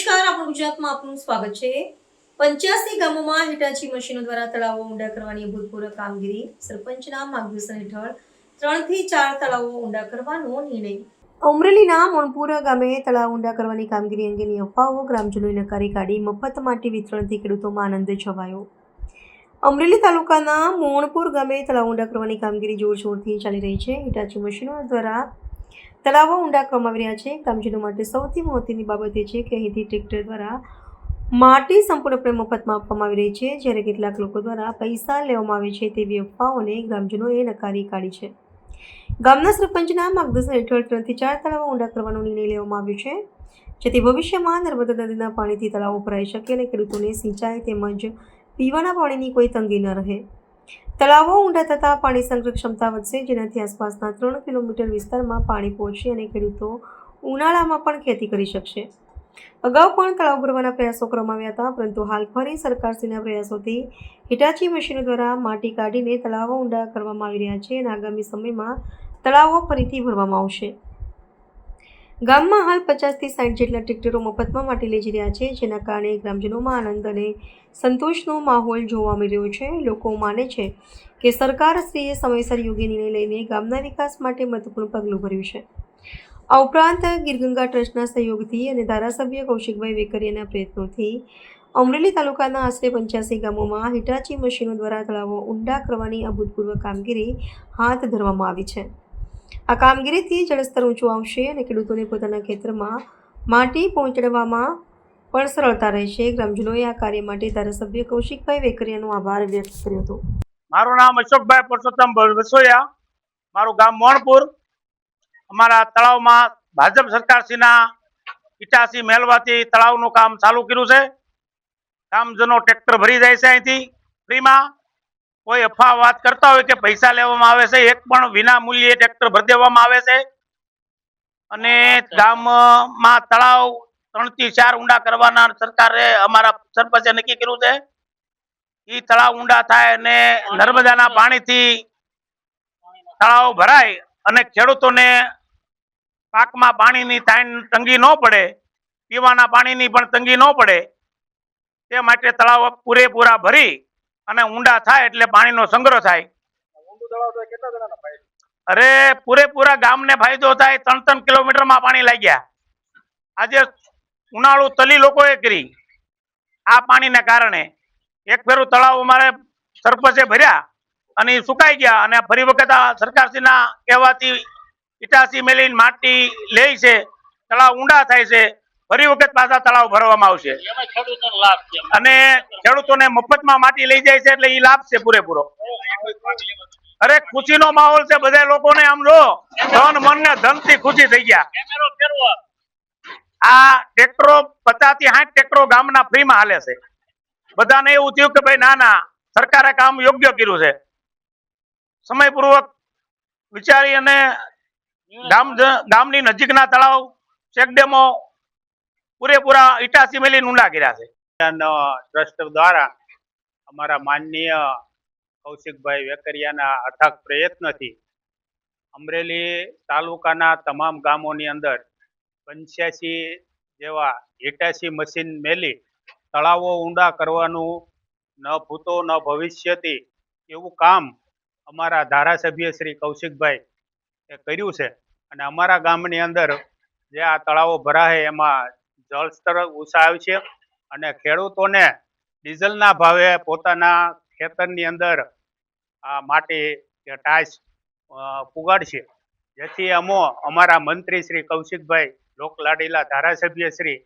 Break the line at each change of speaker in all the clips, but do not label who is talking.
નમસ્કાર, આપણું ગુજરાતમાં આપનું સ્વાગત છે। 85 ગામોમાં હિટાચી મશીનો દ્વારા તળાવો ઊંડા કરવાની અભૂતપૂર્વ કામગીરી। સરપંચના માર્ગદર્શન હેઠળ 3 થી 4 તળાવો ઊંડા કરવાનો નિર્ણય। અમરેલીના મોણપુર ગામે તળાવ ઊંડા કરવાની કામગીરી અંગેની અફવાઓ ગ્રામજનોએ નકારી કાઢી મફત માટી વિતરણથી ખેડૂતોમાં આનંદ છવાયો। અમરેલી તાલુકાના મોણપુર ગામે તળાવ ઊંડા કરવાની કામગીરી જોરશોરથી ચાલી રહી છે। હિટાચી મશીનો દ્વારા તળાવો ઊંડા કરવામાં આવી રહ્યા છે। ગ્રામજનો માટે સૌથી મહત્વની બાબત એ છે કે અહીંથી ટ્રેક્ટર દ્વારા માટી સંપૂર્ણપણે મફતમાં આપવામાં આવી રહી છે, જ્યારે કેટલાક લોકો દ્વારા પૈસા લેવામાં આવે છે તેવી અફવાઓને ગ્રામજનોએ નકારી કાઢી છે। ગામના સરપંચના માર્ગદર્શન હેઠળ 3 થી 4 તળાવો ઊંડા કરવાનો નિર્ણય લેવામાં આવ્યો છે, જેથી ભવિષ્યમાં નર્મદા નદીના પાણીથી તળાવો ભરાઈ શકે અને ખેડૂતોને સિંચાઈ તેમજ પીવાના પાણીની કોઈ તંગી ન રહે। તળાવો ઊંડા થતાં પાણી સંગ્રહ ક્ષમતા વધશે, જેનાથી આસપાસના 3 કિલોમીટર વિસ્તારમાં પાણી પહોંચશે અને ખેડૂતો ઉનાળામાં પણ ખેતી કરી શકશે। અગાઉ પણ તળાવ ભરવાના પ્રયાસો કરવામાં આવ્યા હતા, પરંતુ હાલ ફરી સરકારશ્રીના પ્રયાસોથી હિટાચી મશીનો દ્વારા માટી કાઢીને તળાવો ઊંડા કરવામાં આવી રહ્યા છે અને આગામી સમયમાં તળાવો ફરીથી ભરવામાં આવશે। ગામમાં હાલ 50 થી 60 જેટલા ટ્રેક્ટરો મફતમાં માટી લઈ જઈ રહ્યા છે, જેના કારણે ગ્રામજનોમાં આનંદ અને સંતોષનો માહોલ જોવા મળી રહ્યો છે। લોકો માને છે કે સરકારશ્રીએ સમયસર યોગ્ય નિર્ણય લઈને ગામના વિકાસ માટે મહત્વપૂર્ણ પગલું ભર્યું છે। આ ઉપરાંત ગીરગંગા ટ્રસ્ટના સહયોગથી અને ધારાસભ્ય કૌશિકભાઈ વેકરિયાના પ્રયત્નોથી અમરેલી તાલુકાના આશરે 85 ગામોમાં હિટાચી મશીનો દ્વારા તળાવો ઊંડા કરવાની અભૂતપૂર્વ કામગીરી હાથ ધરવામાં આવી છે। આ કામગીરીથી જળસ્તર ઊંચું આવશે અને ખેડૂતોને પોતાના ખેતરમાં માટી પહોંચાડવામાં પણ સરળતા રહેશે। ગ્રામજનોએ આ કાર્ય માટે ધારાસભ્ય કૌશિકભાઈ વેકરિયાનો આભાર વ્યક્ત કર્યો હતો।
મારું નામ અશોકભાઈ પરસોત્તમ વસોયા, મારું ગામ મોણપુર। અમારા તળાવમાં ભાજપ સરકારશ્રીના હિટાચી મેળવાથી તળાવનું કામ ચાલુ કર્યું છે। ગામજનો ટ્રેક્ટર ભરી જાય છે અહીંથી ફ્રીમાં। કોઈ અફવા વાત કરતા હોય કે પૈસા લેવામાં આવે છે, એક પણ વિના મૂલ્યે ટ્રેક્ટર ભરી દેવામાં આવે છે અને ગામમાં તળાવ 3 થી 4 ઊંડા કરવાના સરકારે અમારા સરપંચે નક્કી કર્યું છે। એ તળાવ ઊંડા થાય અને નર્મદાના પાણીથી તળાવ ભરાય અને ખેડૂતોને પાકમાં પાણીની તંગી ન પડે, પીવાના પાણીની પણ તંગી ન પડે, તે માટે તળાવ પૂરેપૂરા ભરી અને ઊંડા થાય એટલે પાણીનો સંગ્રહ થાય। અરે પૂરેપૂરા ગામને ફાયદો થાય। 3 કિલોમીટરમાં પાણી લાગ્યા। આજે ઉનાળુ તલી લોકોએ કરી આ પાણીને કારણે। એક ફેરું તળાવ અમારે સરપંચે ભર્યા અને સુકાઈ ગયા અને ફરી વખત આ સરકારશ્રીના કહેવાથી હિટાચી મેલીને માટી લે છે, તળાવ ઊંડા થાય છે, ફરી વખત પાછા તળાવ ભરવામાં આવશે અને ખેડૂતોને મફતમાં માટી લઈ જાય છે એટલે એ લાભ છે પૂરેપૂરો। અરે ખુશીનો માહોલ છે, બધા લોકોને આમ જો ધન મન ને ધનથી ખુશી થઈ ગયા। આ ટ્રેક્ટરો 50 થી 60 ટ્રેક્ટરો ગામના ફ્રીમાં હાલે છે। બધાને એવું થયું કે ભાઈ ના ના, સરકારે કામ યોગ્ય કર્યું છે। સમયપૂર્વક વિચારી અને ગામની નજીકના તળાવ ચેકડેમો પૂરેપૂરા હિટાચી મેલીને ઊંડા કર્યા છે। ટ્રસ્ટ દ્વારા અમારા માનનીય કૌશિકભાઈ વેકરિયાના અથાગ પ્રયત્નથી અમરેલી તાલુકાના તમામ ગામોની અંદર 85 જેવા હિટાચી મશીન મેલી તળાવો ઊંડા કરવાનું ન ભૂતો ન ભવિષ્યથી એવું કામ અમારા ધારાસભ્ય શ્રી કૌશિકભાઈ એ કર્યું છે અને અમારા ગામની અંદર જે આ તળાવો ભરાય એમાં જળસ્તર ઊંચા આવશે અને ખેડૂતોને ડીઝલના ભાવે પોતાના ખેતરની અંદર આ માટી કે ટાઈસ પુગાડશે, જેથી અમારા મંત્રી શ્રી કૌશિકભાઈ, લોકલાડીલા ધારાસભ્ય શ્રી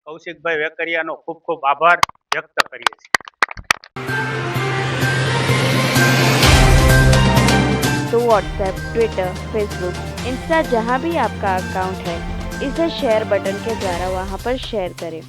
કૌશિકભાઈ વેકરિયાનો ખૂબ ખૂબ આભાર વ્યક્ત કરીએ છીએ।
तो व्हाट्सएप, ट्विटर, फेसबुक, इंस्टा जहाँ भी आपका अकाउंट है, इसे शेयर बटन के द्वारा वहाँ पर शेयर करें।